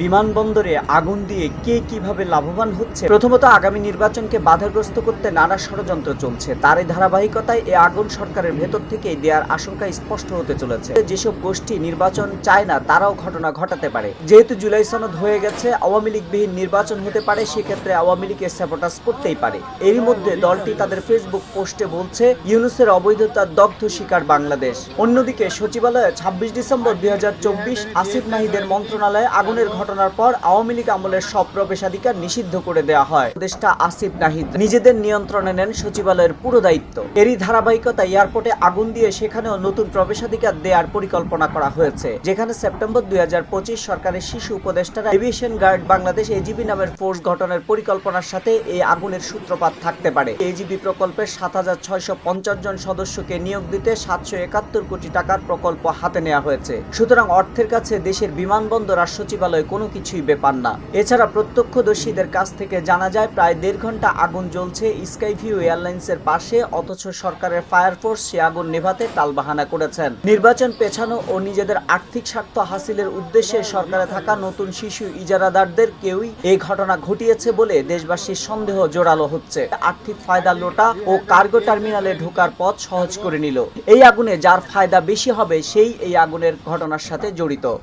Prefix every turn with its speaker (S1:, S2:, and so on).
S1: বিমানবন্দরে আগুন দিয়ে কে কিভাবে লাভবান হচ্ছে। প্রথমত, আগামী নির্বাচনকে বাধাগ্রস্ত করতে নানা ষড়যন্ত্র চলছে। তারই ধারাবাহিকতায় এ আগুন সরকারের ভেতর থেকেই দেওয়ার আশঙ্কা স্পষ্ট হতে চলেছে। যেসব গোষ্ঠী নির্বাচন চায় না তারাও ঘটনা ঘটাতে পারে। যেহেতু জুলাই সনদ হয়ে গেছে, আওয়ামী লীগবিহীন নির্বাচন হতে পারে, সেক্ষেত্রে আওয়ামী লীগের স্যাবোটাজ করতেই পারে। এরই মধ্যে দলটি তাদের ফেসবুক পোস্টে বলছে, ইউনূসের অবৈধতার দগ্ধ শিকার বাংলাদেশ। অন্যদিকে সচিবালয়ে ২৬ ডিসেম্বর ২০২৪ আসিফ নাহিদের মন্ত্রণালয়ে আগুনের ঘটনার পর আওয়ামী লীগ আমলের সব প্রবেশাধিকার নিষিদ্ধ করে দেওয়া হয়। উপদেষ্টা আসিফ নাহিদ নিজেদের নিয়ন্ত্রণে নেন সচিবালয়ের পুরো দায়িত্ব। এরই ধারাবাহিকতা এয়ারপোর্টে আগুন দিয়ে সেখানেও নতুন প্রবেশাধিকার দেওয়ার পরিকল্পনা করা হয়েছে, যেখানে সেপ্টেম্বর ২০২৫ সরকারের শিশু উপদেষ্টারা এভিয়েশন গার্ড বাংলাদেশ এজিবি নামের ফোর্স গঠনের পরিকল্পনার সাথে এই আগুনের সূত্রপাত থাকতে পারে। এজিবি প্রকল্পের ৭৬৫০ জন সদস্যকে নিয়োগ দিতে ৭৭১ কোটি টাকার প্রকল্প হাতে নেওয়া হয়েছে। সুতরাং অর্থের কাছে দেশের বিমানবন্দর আর সচিবালয় কোনো কিছুই ব্যাপার না। এছাড়া প্রত্যক্ষদর্শীদের কাছ থেকে জানা যায়, প্রায় ১.৫ ঘন্টা আগুন জ্বলছে স্কাইভিউ এয়ারলাইন্সের পাশে, অথচ সরকারের ফায়ার ফোর্স সে আগুন নেভাতে টালবাহানা করেছেন। নির্বাচন পেছানো ও নিজেদের আর্থিক স্বার্থ হাসিলের উদ্দেশ্যে সরকারে থাকা নতুন শিশু ইজারাদারদের কেউই এই ঘটনা ঘটিয়েছে বলে দেশবাসীর সন্দেহ জোরালো হচ্ছে। আর্থিক ফায়দা লোটা ও কার্গো টার্মিনালে ঢোকার পথ সহজ করে নিল। এই আগুনে যার ফায়দা বেশি হবে সেই এই আগুনের ঘটনার সাথে জড়িত।